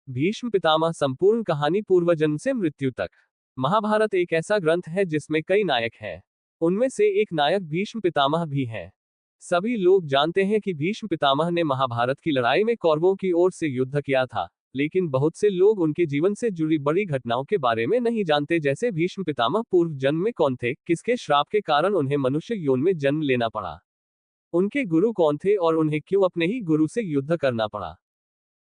भीष्म पितामह संपूर्ण कहानी पूर्वजन्म से मृत्यु तक। महाभारत एक ऐसा ग्रंथ है जिसमें कई नायक हैं। उनमें से एक नायक भीष्म पितामह भी हैं। सभी लोग जानते हैं कि भीष्म पितामह ने महाभारत की लड़ाई में कौरवों की ओर से युद्ध किया था, लेकिन बहुत से लोग उनके जीवन से जुड़ी बड़ी घटनाओं के बारे में नहीं जानते, जैसे भीष्म पितामह पूर्व जन्म में कौन थे, किसके श्राप के कारण उन्हें मनुष्य योनि में जन्म लेना पड़ा, उनके गुरु कौन थे और उन्हें क्यों अपने ही गुरु से युद्ध करना पड़ा।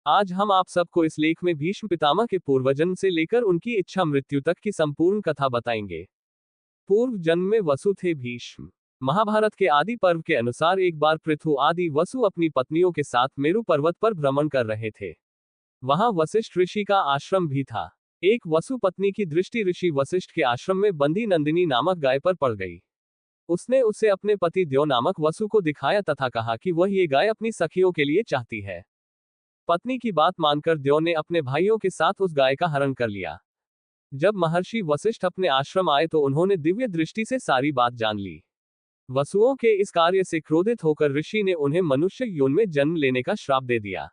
आज हम आप सबको इस लेख में भीष्म पितामह के पूर्वजन्म से लेकर उनकी इच्छा मृत्यु तक की संपूर्ण कथा बताएंगे। पूर्व जन्म में वसु थे भीष्म। महाभारत के आदि पर्व के अनुसार एक बार पृथु आदि वसु अपनी पत्नियों के साथ मेरु पर्वत पर भ्रमण कर रहे थे। वहां वशिष्ठ ऋषि का आश्रम भी था। एक वसु पत्नी की दृष्टि ऋषि वशिष्ठ के आश्रम में बंधी नंदिनी नामक गाय पर पड़ गई। उसने उसे अपने पति द्यौ नामक वसु को दिखाया तथा कहा कि वह ये गाय अपनी सखियों के लिए चाहती है। पत्नी की बात मानकर द्यौ ने अपने भाइयों के साथ उस गाय का हरण कर लिया। जब महर्षि वशिष्ठ अपने आश्रम आए तो उन्होंने दिव्य दृष्टि से सारी बात जान ली। वसुओं के इस कार्य से क्रोधित होकर ऋषि ने उन्हें मनुष्य योनि में जन्म लेने का श्राप दे दिया।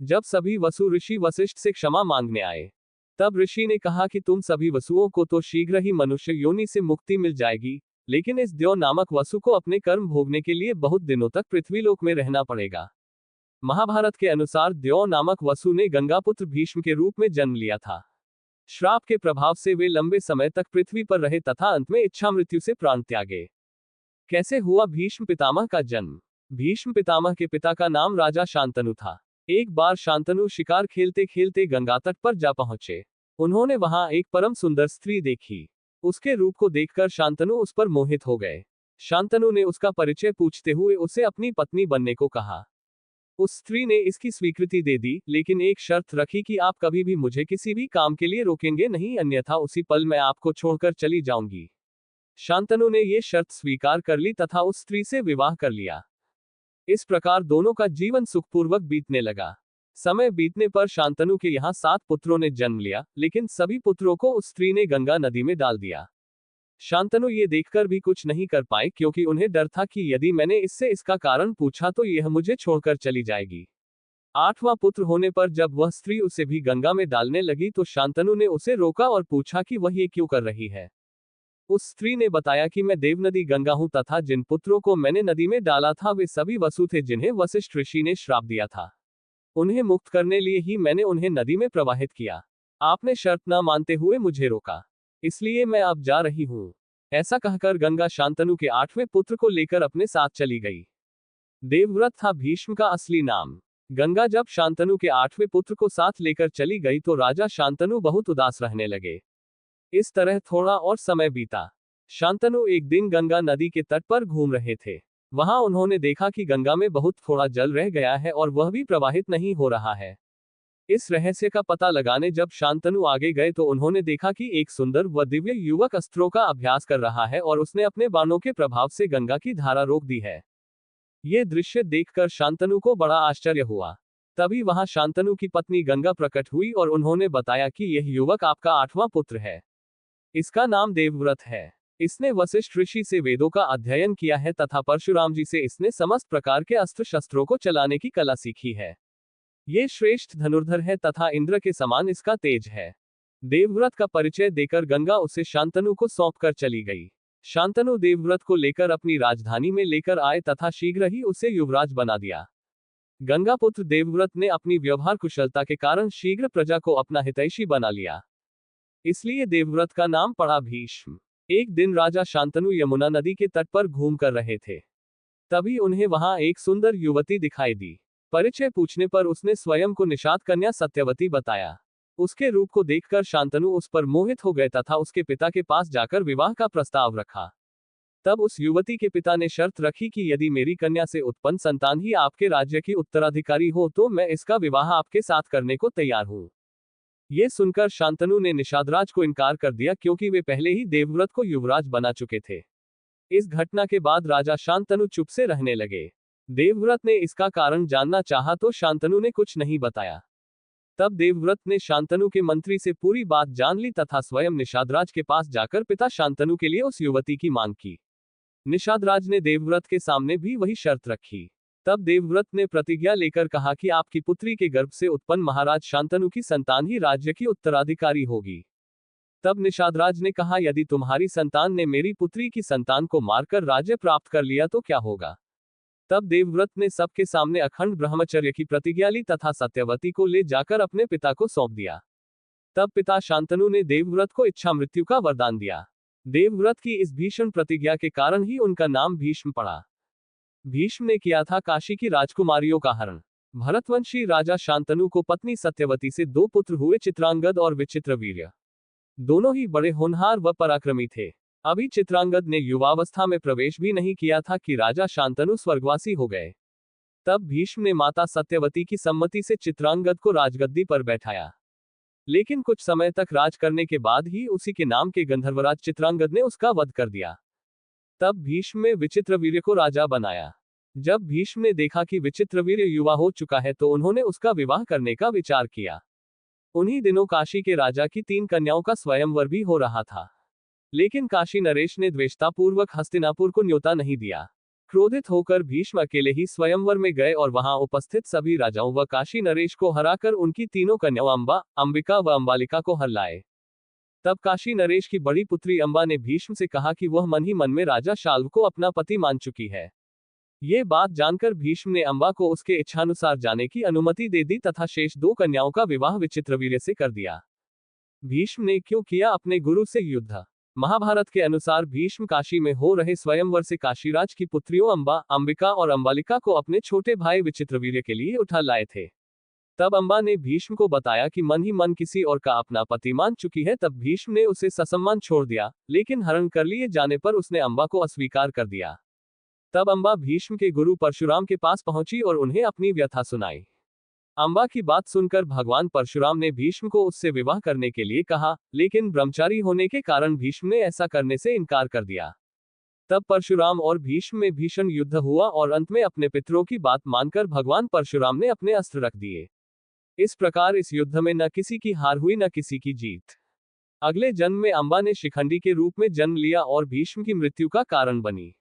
जब सभी वसु ऋषि वशिष्ठ से क्षमा मांगने आए, तब ऋषि ने कहा कि तुम सभी वसुओं को तो शीघ्र ही मनुष्य योनि से मुक्ति मिल जाएगी, लेकिन इस द्यौ नामक वसु को अपने कर्म भोगने के लिए बहुत दिनों तक पृथ्वीलोक में रहना पड़ेगा। महाभारत के अनुसार द्यौ नामक वसु ने गंगापुत्र भीष्म के रूप में जन्म लिया था। श्राप के प्रभाव से वे लंबे समय तक पृथ्वी पर रहे तथा अंत में इच्छा मृत्यु से प्राण त्यागे। कैसे हुआ भीष्म पितामह का जन्म? भीष्म पितामह के पिता का नाम राजा शांतनु था। एक बार शांतनु शिकार खेलते खेलते गंगा तट पर जा पहुंचे। उन्होंने वहां एक परम सुंदर स्त्री देखी। उसके रूप को देखकर शांतनु उस पर मोहित हो गए। शांतनु ने उसका परिचय पूछते हुए उसे अपनी पत्नी बनने को कहा। उस स्त्री ने इसकी स्वीकृति दे दी, लेकिन एक शर्त रखी कि आप कभी भी मुझे किसी भी काम के लिए रोकेंगे नहीं, अन्यथा उसी पल मैं आपको छोड़कर चली जाऊंगी। शांतनु ने ये शर्त स्वीकार कर ली तथा उस स्त्री से विवाह कर लिया। इस प्रकार दोनों का जीवन सुखपूर्वक बीतने लगा। समय बीतने पर शांतनु के यहाँ 7 पुत्रों ने जन्म लिया, लेकिन सभी पुत्रों को उस स्त्री ने गंगा नदी में डाल दिया। शांतनु ये देखकर भी कुछ नहीं कर पाए, क्योंकि उन्हें डर था कि यदि मैंने इससे इसका कारण पूछा तो यह मुझे छोड़कर चली जाएगी। 8वां पुत्र होने पर जब वह स्त्री उसे भी गंगा में डालने लगी तो शांतनु ने उसे रोका और पूछा कि वह ये क्यों कर रही है। उस स्त्री ने बताया कि मैं देवनदी गंगा हूं तथा जिन पुत्रों को मैंने नदी में डाला था वे सभी वसु थे जिन्हें वशिष्ठ ऋषि ने श्राप दिया था। उन्हें मुक्त करने लिए ही मैंने उन्हें नदी में प्रवाहित किया। आपने शर्त न मानते हुए मुझे रोका, इसलिए मैं अब जा रही हूं। ऐसा कहकर गंगा शांतनु के 8वें पुत्र को लेकर अपने साथ चली गई। देवव्रत था भीष्म का असली नाम। गंगा जब शांतनु के 8वें पुत्र को साथ लेकर चली गई तो राजा शांतनु बहुत उदास रहने लगे। इस तरह थोड़ा और समय बीता। शांतनु एक दिन गंगा नदी के तट पर घूम रहे थे। वहां उन्होंने देखा कि गंगा में बहुत थोड़ा जल रह गया है और वह भी प्रवाहित नहीं हो रहा है। इस रहस्य का पता लगाने जब शांतनु आगे गए तो उन्होंने देखा कि एक सुंदर व दिव्य युवक अस्त्रों का अभ्यास कर रहा है और उसने अपने बाणों के प्रभाव से गंगा की धारा रोक दी है। ये दृश्य देखकर शांतनु को बड़ा आश्चर्य हुआ। तभी वहां शांतनु की पत्नी गंगा प्रकट हुई और उन्होंने बताया कि यह युवक आपका 8वां पुत्र है। इसका नाम देवव्रत है। इसने वशिष्ठ ऋषि से वेदों का अध्ययन किया है तथा परशुराम जी से इसने समस्त प्रकार के अस्त्र शस्त्रों को चलाने की कला सीखी है। ये श्रेष्ठ धनुर्धर है तथा इंद्र के समान इसका तेज है। देवव्रत का परिचय देकर गंगा उसे शांतनु को सौंपकर चली गई। शांतनु देवव्रत को लेकर अपनी राजधानी में लेकर आए तथा शीघ्र ही उसे युवराज बना दिया। गंगा पुत्र देवव्रत ने अपनी व्यवहार कुशलता के कारण शीघ्र प्रजा को अपना हितैषी बना लिया, इसलिए देवव्रत का नाम पड़ा भीष्म। एक दिन राजा शांतनु यमुना नदी के तट पर घूम कर रहे थे। तभी उन्हें वहां एक सुंदर युवती दिखाई दी। परिचय पूछने पर उसने स्वयं को निषाद कन्या सत्यवती बताया। उसके रूप को देखकर शांतनु उस पर मोहित हो गए तथा उसके पिता के पास जाकर विवाह का प्रस्ताव रखा। तब उस युवती के पिता ने शर्त रखी कि यदि मेरी कन्या से उत्पन्न संतान ही आपके राज्य की उत्तराधिकारी हो तो मैं इसका विवाह आपके साथ करने को तैयार हूं। ये सुनकर शांतनु ने निषादराज को इनकार कर दिया, क्योंकि वे पहले ही देवव्रत को युवराज बना चुके थे। इस घटना के बाद राजा शांतनु चुप से रहने लगे। देवव्रत ने इसका कारण जानना चाहा तो शांतनु ने कुछ नहीं बताया। तब देवव्रत ने शांतनु के मंत्री से पूरी बात जान ली तथा स्वयं निषादराज के पास जाकर पिता शांतनु के लिए उस युवती की मांग की। निषादराज ने देवव्रत के सामने भी वही शर्त रखी। तब देवव्रत ने प्रतिज्ञा लेकर कहा कि आपकी पुत्री के गर्भ से उत्पन्न महाराज शांतनु की संतान ही राज्य की उत्तराधिकारी होगी। तब निषादराज ने कहा, यदि तुम्हारी संतान ने मेरी पुत्री की संतान को मारकर राज्य प्राप्त कर लिया तो क्या होगा। तब देवव्रत ने सबके सामने अखंड ब्रह्मचर्य की प्रतिज्ञा ली तथा सत्यवती को ले जाकर अपने पिता को सौंप दिया। तब पिता शांतनु ने देवव्रत को इच्छा मृत्यु का वरदान दिया। देवव्रत की इस भीषण प्रतिज्ञा के कारण ही उनका नाम भीष्म पड़ा। भीष्म ने किया था काशी की राजकुमारियों का हरण। भरतवंशी राजा शांतनु को पत्नी सत्यवती से 2 पुत्र हुए, चित्रांगद और विचित्रवीर्य। दोनों ही बड़े होनहार व पराक्रमी थे। अभी चित्रांगद ने युवावस्था में प्रवेश भी नहीं किया था कि राजा शांतनु स्वर्गवासी हो गए। तब भीष्म ने माता सत्यवती की सम्मति से चित्रांगद को राजगद्दी पर बैठाया। लेकिन कुछ समय तक राज करने के बाद ही उसी के नाम के गंधर्वराज चित्रांगद ने उसका वध कर दिया। तब भीष्म ने विचित्रवीर्य को राजा बनाया। जब भीष्म ने देखा कि विचित्रवीर्य युवा हो चुका है तो उन्होंने उसका विवाह करने का विचार किया। उन्हीं दिनों काशी के राजा की 3 कन्याओं का स्वयंवर भी हो रहा था। लेकिन काशी नरेश ने द्वेषतापूर्वक हस्तिनापुर को न्योता नहीं दिया। क्रोधित होकर भीष्म अकेले ही स्वयंवर में गए और वहां उपस्थित सभी राजाओं व काशी नरेश को हराकर उनकी 3 कन्याओं अंबा, अंबिका व अंबालिका को हर लाए। तब काशी नरेश की बड़ी पुत्री अंबा ने भीष्म से कहा कि वह मन ही मन में राजा शाल्व को अपना पति मान चुकी है। ये बात जानकर भीष्म ने अंबा को उसके इच्छानुसार जाने की अनुमति दे दी तथा शेष 2 कन्याओं का विवाह विचित्रवीर्य से कर दिया। भीष्म ने क्यों किया अपने गुरु से युद्ध। महाभारत के अनुसार भीष्म काशी में हो रहे स्वयंवर से काशीराज की पुत्रियों अंबा, अंबिका और अंबालिका को अपने छोटे भाई विचित्रवीर्य के लिए उठा लाए थे। तब अंबा ने भीष्म को बताया कि मन ही मन किसी और का अपना पति मान चुकी है। तब भीष्म ने उसे ससम्मान छोड़ दिया, लेकिन हरण कर लिए जाने पर उसने अंबा को अस्वीकार कर दिया। तब अंबा भीष्म के गुरु परशुराम के पास पहुंची और उन्हें अपनी व्यथा सुनाई। अंबा की बात सुनकर भगवान परशुराम ने भीष्म को उससे विवाह करने के लिए कहा, लेकिन ब्रह्मचारी होने के कारण भीष्म ने ऐसा करने से इनकार कर दिया। तब परशुराम और भीष्म में भीषण युद्ध हुआ और अंत में अपने पितरों की बात मानकर भगवान परशुराम ने अपने अस्त्र रख दिए। इस प्रकार इस युद्ध में न किसी की हार हुई न किसी की जीत। अगले जन्म में अंबा ने शिखंडी के रूप में जन्म लिया और भीष्म की मृत्यु का कारण बनी।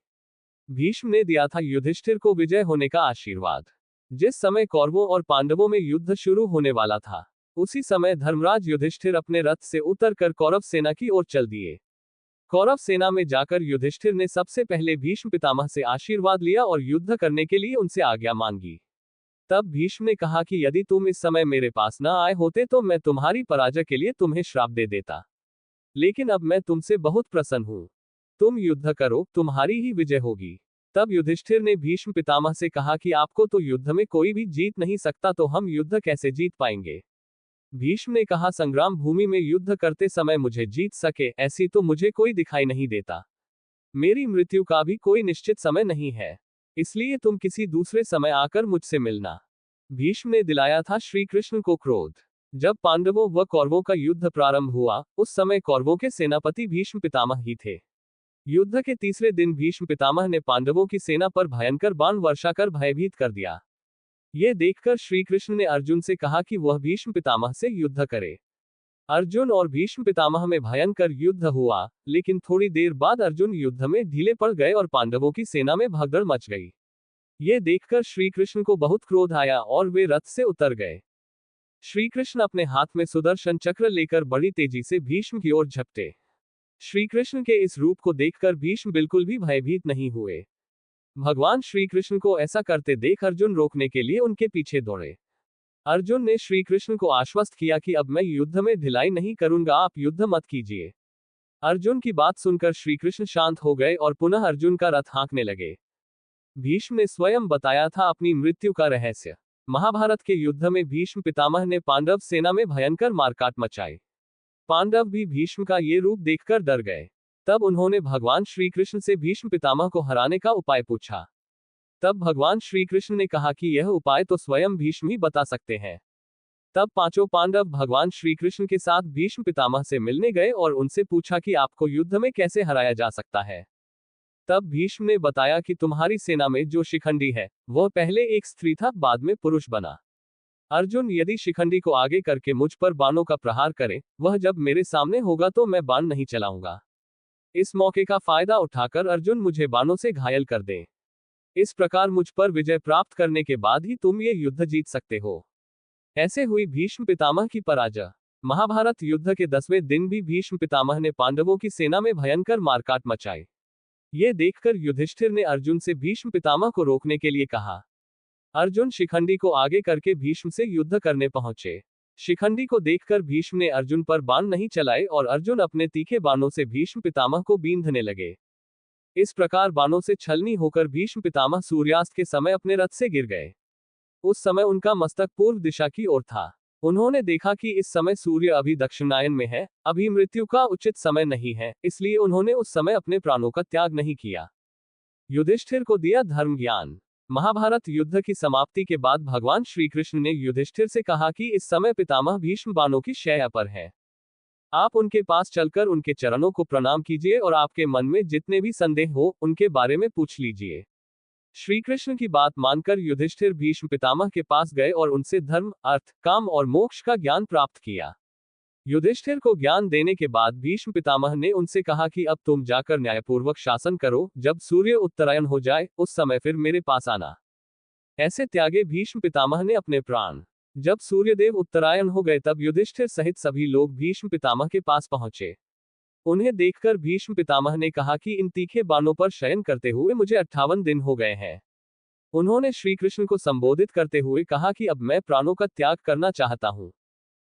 भीष्म ने दिया था युधिष्ठिर को विजय होने का आशीर्वाद। जिस समय कौरवों और पांडवों में युद्ध शुरू होने वाला था, उसी समय धर्मराज युधिष्ठिर अपने रथ से उतरकर कौरव सेना की ओर चल दिए। कौरव सेना में जाकर युधिष्ठिर ने सबसे पहले भीष्म पितामह से आशीर्वाद लिया और युद्ध करने के लिए उनसे आज्ञा मांगी। तब भीष्म ने कहा कि यदि तुम इस समय मेरे पास न आए होते तो मैं तुम्हारी पराजय के लिए तुम्हें श्राप दे देता। लेकिन अब मैं तुमसे बहुत प्रसन्न हूं। तुम युद्ध करो, तुम्हारी ही विजय होगी। तब युधिष्ठिर ने भीष्म पितामह से कहा कि आपको तो युद्ध में कोई भी जीत नहीं सकता, तो हम युद्ध कैसे जीत पाएंगे। भीष्म ने कहा, संग्राम भूमि में युद्ध करते समय मुझे जीत सके ऐसी तो मुझे कोई दिखाई नहीं देता। मेरी मृत्यु का भी कोई निश्चित समय नहीं है, इसलिए तुम किसी दूसरे समय आकर मुझसे मिलना। भीष्म ने दिलाया था श्री कृष्ण को क्रोध। जब पांडवों व कौरवों का युद्ध प्रारंभ हुआ, उस समय कौरवों के सेनापति भीष्म पितामह ही थे। युद्ध के तीसरे दिन भीष्म पितामह ने पांडवों की सेना पर भयंकर बाण वर्षा कर भयभीत कर दिया। ये देखकर श्री कृष्ण ने अर्जुन से कहा कि वह भीष्म पितामह से युद्ध करे। अर्जुन और भीष्म पितामह में भयंकर युद्ध हुआ, लेकिन थोड़ी देर बाद अर्जुन युद्ध में ढीले पड़ गए और पांडवों की सेना में भगदड़ मच गई। ये देखकर श्री कृष्ण को बहुत क्रोध आया और वे रथ से उतर गए। श्री कृष्ण अपने हाथ में सुदर्शन चक्र लेकर बड़ी तेजी से भीष्म की ओर झपटे। श्री कृष्ण के इस रूप को देखकर भीष्म बिल्कुल भी भयभीत नहीं हुए। भगवान श्री कृष्ण को ऐसा करते देख अर्जुन रोकने के लिए उनके पीछे दौड़े। अर्जुन ने श्री कृष्ण को आश्वस्त किया कि अब मैं युद्ध में ढिलाई नहीं करूंगा, आप युद्ध मत कीजिए। अर्जुन की बात सुनकर श्री कृष्ण शांत हो गए और पुनः अर्जुन का रथ हाँकने लगे। भीष्म ने स्वयं बताया था अपनी मृत्यु का रहस्य। महाभारत के युद्ध में भीष्म पितामह ने पांडव सेना में भयंकर मारकाट मचाई। पांडव भी भीष्म का ये रूप देखकर डर गए। तब उन्होंने भगवान श्री कृष्ण से भीष्म पितामह को हराने का उपाय पूछा। तब भगवान श्री कृष्ण ने कहा कि यह उपाय तो स्वयं भीष्म ही बता सकते हैं। तब 5 पांडव भगवान श्री कृष्ण के साथ भीष्म पितामह से मिलने गए और उनसे पूछा कि आपको युद्ध में कैसे हराया जा सकता है। तब भीष्म ने बताया कि तुम्हारी सेना में जो शिखंडी है, वह पहले एक स्त्री था, बाद में पुरुष बना। अर्जुन यदि शिखंडी को आगे करके मुझ पर बाणों का प्रहार करे, वह जब मेरे सामने होगा तो मैं बाण नहीं चलाऊंगा। इस मौके का फायदा उठाकर अर्जुन मुझे बाणों से घायल कर दे। इस प्रकार मुझ पर विजय प्राप्त करने के बाद ही तुम ये युद्ध जीत सकते हो। ऐसे हुई भीष्म पितामह की पराजय। महाभारत युद्ध के 10वें दिन भी भीष्म पितामह ने पांडवों की सेना में भयंकर मारकाट मचाई। ये देखकर युधिष्ठिर ने अर्जुन से भीष्म पितामह को रोकने के लिए कहा। अर्जुन शिखंडी को आगे करके भीष्म से युद्ध करने पहुंचे। शिखंडी को देखकर भीष्म ने अर्जुन पर बाण नहीं चलाए और अर्जुन अपने तीखे बाणों से भीष्म पितामह को बींधने लगे। इस प्रकार बाणों से छलनी होकर भीष्म पितामह सूर्यास्त के समय अपने रथ से गिर गए। उस समय उनका मस्तक पूर्व दिशा की ओर था। उन्होंने देखा कि इस समय सूर्य अभी दक्षिणायन में है, अभी मृत्यु का उचित समय नहीं है, इसलिए उन्होंने उस समय अपने प्राणों का त्याग नहीं किया। युधिष्ठिर को दिया धर्म ज्ञान। महाभारत युद्ध की समाप्ति के बाद भगवान श्री कृष्ण ने युधिष्ठिर से कहा कि इस समय पितामह भीष्म बाणों की शैया पर है। आप उनके पास चलकर उनके चरणों को प्रणाम कीजिए और आपके मन में जितने भी संदेह हो उनके बारे में पूछ लीजिए। श्री कृष्ण की बात मानकर युधिष्ठिर भीष्म पितामह के पास गए और उनसे धर्म, अर्थ, काम और मोक्ष का ज्ञान प्राप्त किया। युधिष्ठिर को ज्ञान देने के बाद भीष्म पितामह ने उनसे कहा कि अब तुम जाकर न्यायपूर्वक शासन करो, जब सूर्य उत्तरायण हो जाए उस समय फिर मेरे पास आना। ऐसे त्यागे भीष्म पितामह ने अपने प्राण। जब सूर्यदेव उत्तरायण हो गए तब युधिष्ठिर सहित सभी लोग भीष्म पितामह के पास पहुंचे। उन्हें देखकर भीष्म पितामह ने कहा कि इन तीखे बाणों पर शयन करते हुए मुझे 58 दिन हो गए हैं। उन्होंने श्री कृष्ण को संबोधित करते हुए कहा कि अब मैं प्राणों का त्याग करना चाहता हूं।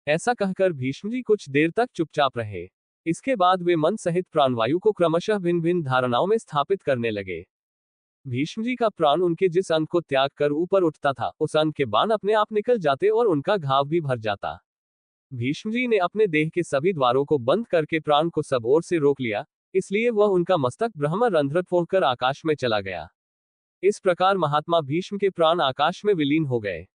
ऐसा कहकर भीष्म जी कुछ देर तक चुपचाप रहे। इसके बाद वे मन सहित प्राणवायु को क्रमशः भिन्न भिन्न धारणाओं में स्थापित करने लगे। भीष्म जी का प्राण उनके जिस अंग को त्याग कर ऊपर उठता था उस अंग के बाण अपने आप निकल जाते और उनका घाव भी भर जाता। भीष्म जी ने अपने देह के सभी द्वारों को बंद करके प्राण को सब ओर से रोक लिया, इसलिए वह उनका मस्तक ब्रह्म रंध्र फोड़कर आकाश में चला गया। इस प्रकार महात्मा भीष्म के प्राण आकाश में विलीन हो गए।